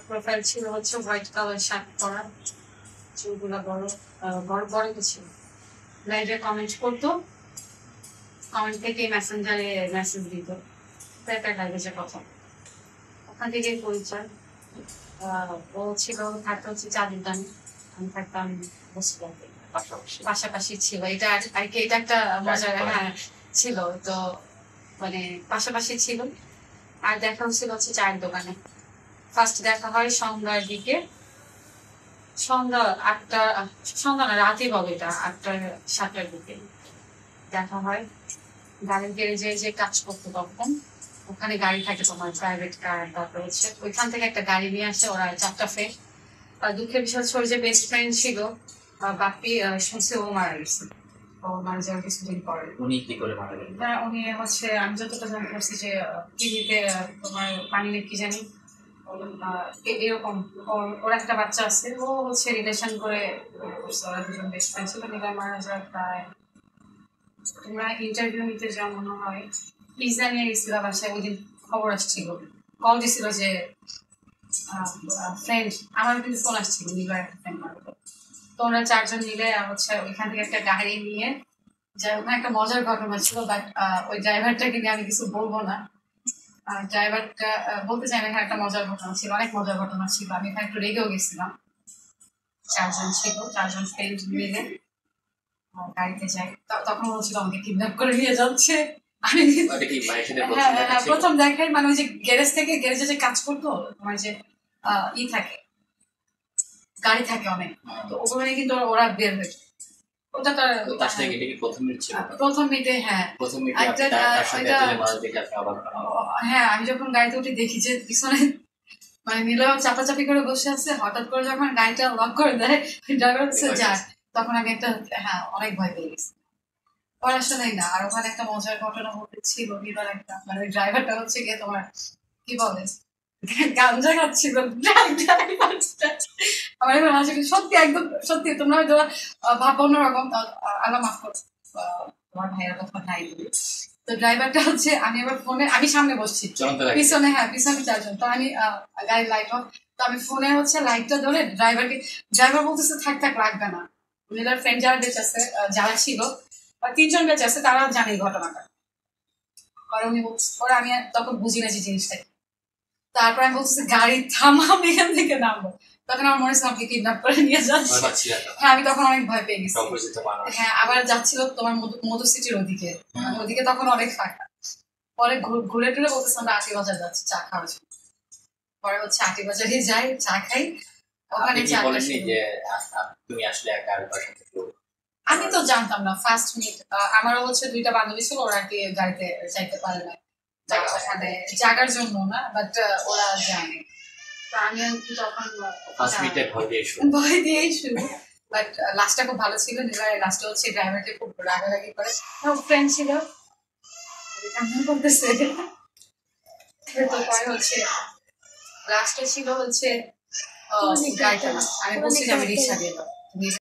Profile ছিল হচ্ছে white colour shirt পরা, চুলগুলা বড় বড় বড় তো ছিল। লাইভে কমেন্ট করতো, কমেন্ট থেকে মেসেঞ্জারে মেসেজ দিত, একটা লাইভে যে কথা, ওখান থেকেই পরিচয়। ও ছিল থাকতে হচ্ছে চাঁদিদানি, আমি থাকতাম বসিলাতে, পাশাপাশি ছিল। এটা আর কি, এটা একটা মজার হ্যাঁ ছিল তো, মানে পাশাপাশি ছিল। আর দেখা হচ্ছিল হচ্ছে চায়ের দোকানে। ফার্স্ট দেখা হয় সন্ধ্যার দিকে, সন্ধ্যা 8টা, সন্ধ্যা না রাতে বলে, এটা 8টা 7টার দিকে দেখা হয়। গাড়ির গ্যারেজে যে কাজ করতো তখন, ওখানে গাড়ি থাকে তোমার প্রাইভেট কার, তারপর হচ্ছে ওইখান থেকে একটা গাড়ি নিয়ে আসে ওরা 4টা ফ্রেন্ড। দুঃখের বিষয় হচ্ছে ওর যে বেস্ট ফ্রেন্ড ছিল বাপ্পি, শুনছে ও মারা গেছে। ও মারা যাওয়ার কিছুদিন পরে। উনি কি করে মারা গেলেন? উনি হচ্ছে, আমি যতটা জানতে পারছি যে টিভিতে তোমার পানি কি জানি এরকম, ওর একটা বাচ্চা আছে, ও হচ্ছে রিলেশন করে, ওরা দুজন বেস্ট ফ্রেন্ড ছিল। নিগার মারা যাওয়ার প্রায়, তোমরা ইন্টারভিউ নিতে যাও মনে হয়, পিজা নিয়ে গেছিল বাসায়, ওই দিন খবর আসছিল, কল দিছিল যে ফ্রেন্ড, আমার কিন্তু ফোন আসছিল নিগার একটা ফ্রেন্ড মারা। তো ওরা 4জন মিলে হচ্ছে ওইখান থেকে একটা গাড়ি নিয়ে, যাই ওখানে একটা মজার ঘটনা ছিল, বাট ওই ড্রাইভারটাকে নিয়ে আমি কিছু বলবো না। ড্রাইভারটা বলতে চাই না, এখানে একটা মজার ঘটনা ছিল, অনেক মজার ঘটনা ছিল, আমি এখানে একটু রেগেও গেছিলাম। 4জন ছিল, 4জন ফ্রেন্ড মিলে গাড়িতে যাই, তখন বলছিল আমাকে কিডন্যাপ করে নিয়ে যাচ্ছে। আমি প্রথম দেখাই, মানে ওই যে গ্যারেজ থেকে, গ্যারেজে যে কাজ করতো তোমার যে ই থাকে, গাড়ি থাকে অনেক, তো ওখানে কিন্তু ওরা বের হয়েছে। ওটা তো প্রথম মিটে, হ্যাঁ হ্যাঁ, আমি যখন গাড়িতে উঠে দেখি যে পিছনে মানে নীলয় চাপাচাপি করে বসে আছে, হঠাৎ করে যখন গাড়িটা লক করে দেয় ড্রাইভার হচ্ছে যায়, তখন আমি একটা হ্যাঁ অনেক ভয় পেয়ে গেছি। পড়াশোনাই না, আর ওখানে একটা মজার ঘটনা ঘটেছিল, নীলয় একটা মানে ড্রাইভারটা হচ্ছে গিয়ে তোমার কি বলে গাঞ্জা খাচ্ছিল আমার এখন হাসি, সত্যি একদম সত্যি। তোমরা হয়তো ভাববো অন্যরকম, আল্লাহ মাফ করো, তোমার ভাইয়ের কথা নাই। তো ড্রাইভারটা হচ্ছে, আমি আবার ফোনে, আমি সামনে বসছি, পিছনে হ্যাঁ পিছনে 4জন, তো আমি গাড়ির লাইট অফ, তো আমি ফোনে হচ্ছে লাইটটা ধরে ড্রাইভারকে, ড্রাইভার বলতেছে থাক থাক লাগবে না। মেয়েটার ফ্রেন্ড যারা বেঁচে আছে, যারা ছিল 3জন বেঁচে আছে, তারা জানে ঘটনাটা। আর উনি ওরা, আমি তখন বুঝি না যে জিনিসটা। তারপর আমি বলতেছি গাড়ি থামা, আমি এখান থেকে নামবো, তখন আমার মনে হচ্ছে আমাকে কিডন্যাপ করে নিয়ে যাচ্ছে। হ্যাঁ, আমি তখন অনেক ভয় পেয়ে গেছি। হ্যাঁ, আবার যাচ্ছিল তোমার মধু সিটির ওদিকে, ওদিকে তখন অনেক ফাঁকা। পরে ঘুরে টুরে বলতেছে আমরা আটি বাজার যাচ্ছি চা খাওয়ার জন্য। পরে হচ্ছে আটি বাজারে যাই, চা খাই, ওখানে চা। আমি তো জানতাম না, ফার্স্ট মিট। আমারও হচ্ছে 2টা বান্ধবী ছিল, ওরা আর কি গাড়িতে যাইতে পারে না ওখানে জাগার জন্য না, বাট ওরা যায়নি। তো আমি তখন ভয় দিয়েই শুরু, বাট লাস্টটা খুব ভালো ছিল। লাস্টে হচ্ছে ড্রাইভারকে খুব রাগারাগি করে, ফ্রেন্ড ছিল কান্না করতেছে। তো পরে হচ্ছে লাস্টে ছিল হচ্ছে গাড়িটা, আমি বলছি যে আমি রিক্সা দিয়ে দাও।